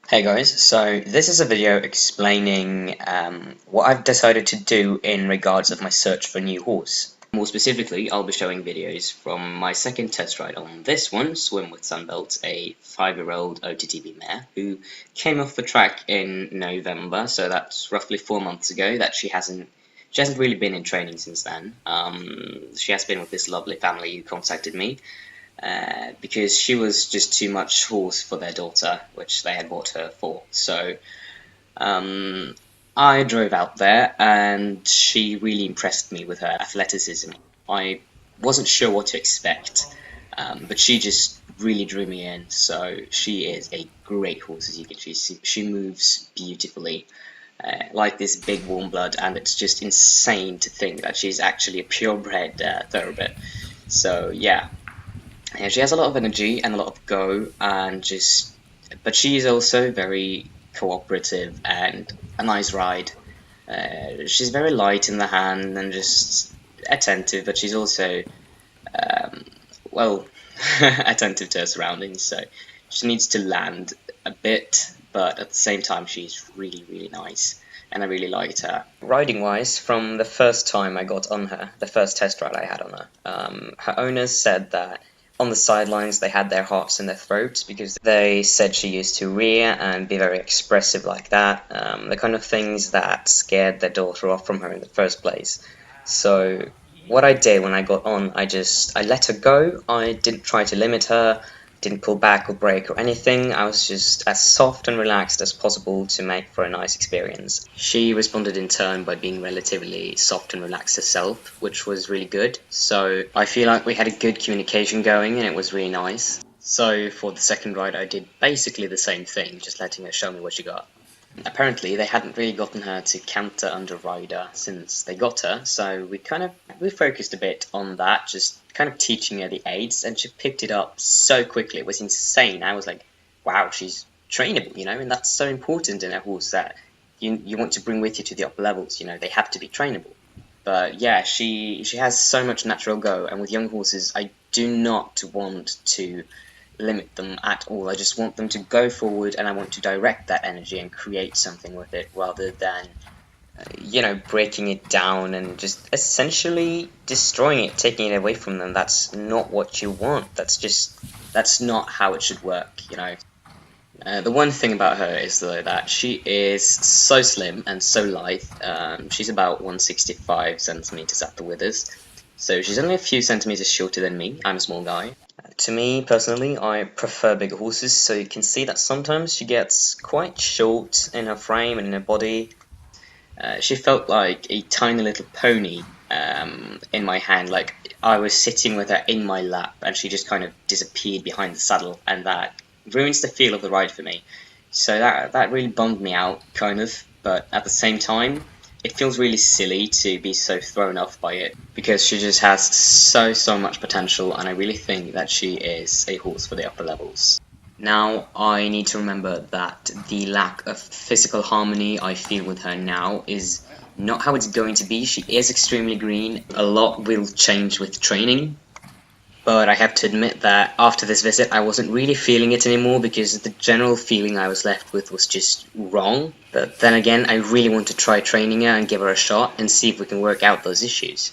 Hey guys, so this is a video explaining what I've decided to do in regards of my search for a new horse. More specifically, I'll be showing videos from my second test ride on this one, Swim with Sunbelt, a 5-year-old OTTB mare who came off the track in November, so that's roughly 4 months ago. That she hasn't really been in training since then. She has been with this lovely family who contacted me. Because she was just too much horse for their daughter, which they had bought her for. So um, I drove out there, and she really impressed me with her athleticism. I wasn't sure what to expect, but she just really drew me in. So she is a great horse, as you can see. She moves beautifully. Like this big warm blood, and it's just insane to think that she's actually a purebred thoroughbred. So yeah, she has a lot of energy and a lot of go, but she is also very cooperative and a nice ride. She's very light in the hand and just attentive, but she's also, well, attentive to her surroundings, so she needs to land a bit, but at the same time she's really, really nice. And I really liked her. Riding wise, from the first time I got on her, the first test ride I had on her, her owners said that on the sidelines they had their hearts in their throats because they said she used to rear and be very expressive like that, the kind of things that scared their daughter off from her in the first place. So what I did when I got on, I let her go. I didn't try to limit her, didn't pull back or break or anything. I was just as soft and relaxed as possible to make for a nice experience. She responded in turn by being relatively soft and relaxed herself, which was really good. So I feel like we had a good communication going and it was really nice. So for the second ride I did basically the same thing, just letting her show me what she got. Apparently they hadn't really gotten her to canter under rider since they got her, so we focused a bit on that, just kind of teaching her the aids, and she picked it up so quickly. It was insane. I was like, wow, she's trainable, and that's so important in a horse that you want to bring with you to the upper levels. They have to be trainable. But yeah, she has so much natural go, and with young horses I do not want to limit them at all. I just want them to go forward, and I want to direct that energy and create something with it rather than breaking it down and just essentially destroying it, taking it away from them. That's not what you want. That's not how it should work. The one thing about her is though that she is so slim and so lithe. She's about 165 centimeters at the withers, so she's only a few centimeters shorter than me. I'm a small guy. To me, personally, I prefer bigger horses, so you can see that sometimes she gets quite short in her frame and in her body. She felt like a tiny little pony in my hand, like I was sitting with her in my lap and she just kind of disappeared behind the saddle, and that ruins the feel of the ride for me. So that really bummed me out, kind of, but at the same time, it feels really silly to be so thrown off by it because she just has so much potential, and I really think that she is a horse for the upper levels. Now, I need to remember that the lack of physical harmony I feel with her now is not how it's going to be. She is extremely green. A lot will change with training, but I have to admit that after this visit I wasn't really feeling it anymore because the general feeling I was left with was just wrong. But then again, I really want to try training her and give her a shot and see if we can work out those issues.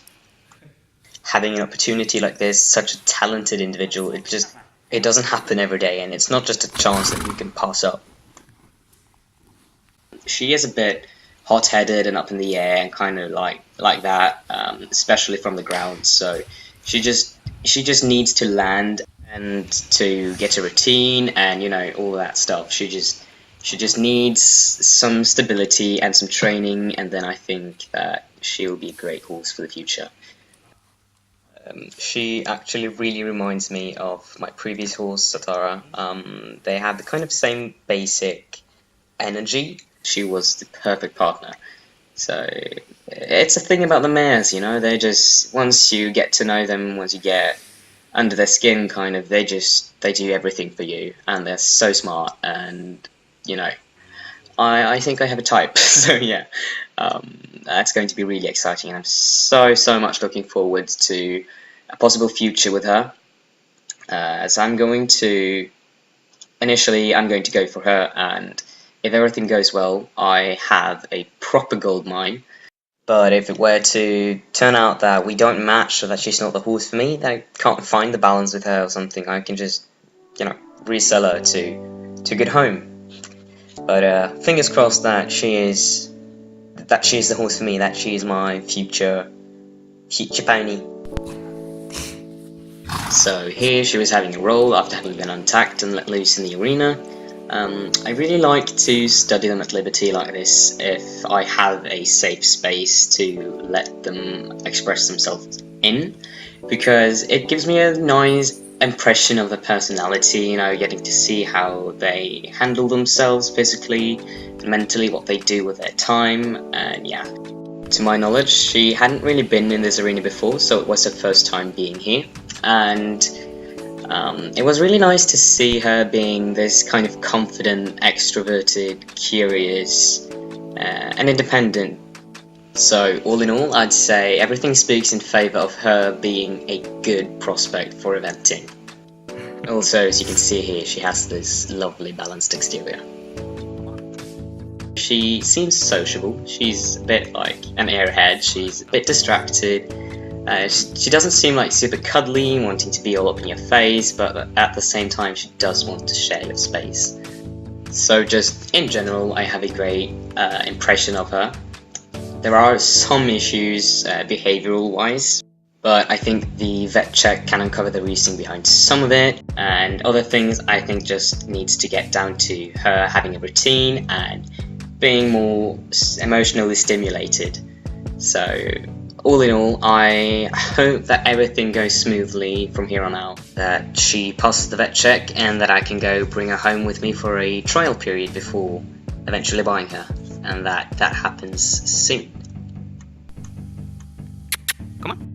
Having an opportunity like this, such a talented individual, it doesn't happen every day, and it's not just a chance that you can pass up. She is a bit hot-headed and up in the air and kind of like that, especially from the ground. So she just needs to land and to get a routine and all that stuff. She just needs some stability and some training, and then I think that she'll be a great horse for the future. She actually really reminds me of my previous horse, Satara. They have the kind of same basic energy. She was the perfect partner. So it's a thing about the mares, they just, once you get to know them, once you get under their skin, kind of, they do everything for you, and they're so smart, and I think I have a type. So yeah, that's going to be really exciting, and I'm so much looking forward to a possible future with her, as I'm going to initially I'm going to go for her, and if everything goes well, I have a proper gold mine. But if it were to turn out that we don't match, or that she's not the horse for me, that I can't find the balance with her or something, I can just, you know, resell her to a good home. But fingers crossed that she is the horse for me, that she is my future pony. So here she was having a roll after having been untacked and let loose in the arena. I really like to study them at liberty like this if I have a safe space to let them express themselves in, because it gives me a nice impression of their personality, you know, getting to see how they handle themselves physically, mentally, what they do with their time, and yeah. To my knowledge, she hadn't really been in this arena before, so it was her first time being here, and it was really nice to see her being this kind of confident, extroverted, curious, and independent. So all in all, I'd say everything speaks in favour of her being a good prospect for eventing. Also, as you can see here, she has this lovely balanced exterior. She seems sociable. She's a bit like an airhead. She's a bit distracted. She doesn't seem like super cuddly, wanting to be all up in your face, but at the same time she does want to share your space. So just in general, I have a great impression of her. There are some issues behavioural wise, but I think the vet check can uncover the reasoning behind some of it, and other things I think just needs to get down to her having a routine and being more emotionally stimulated. So all in all, I hope that everything goes smoothly from here on out, that she passes the vet check and that I can go bring her home with me for a trial period before eventually buying her, and that happens soon. Come on.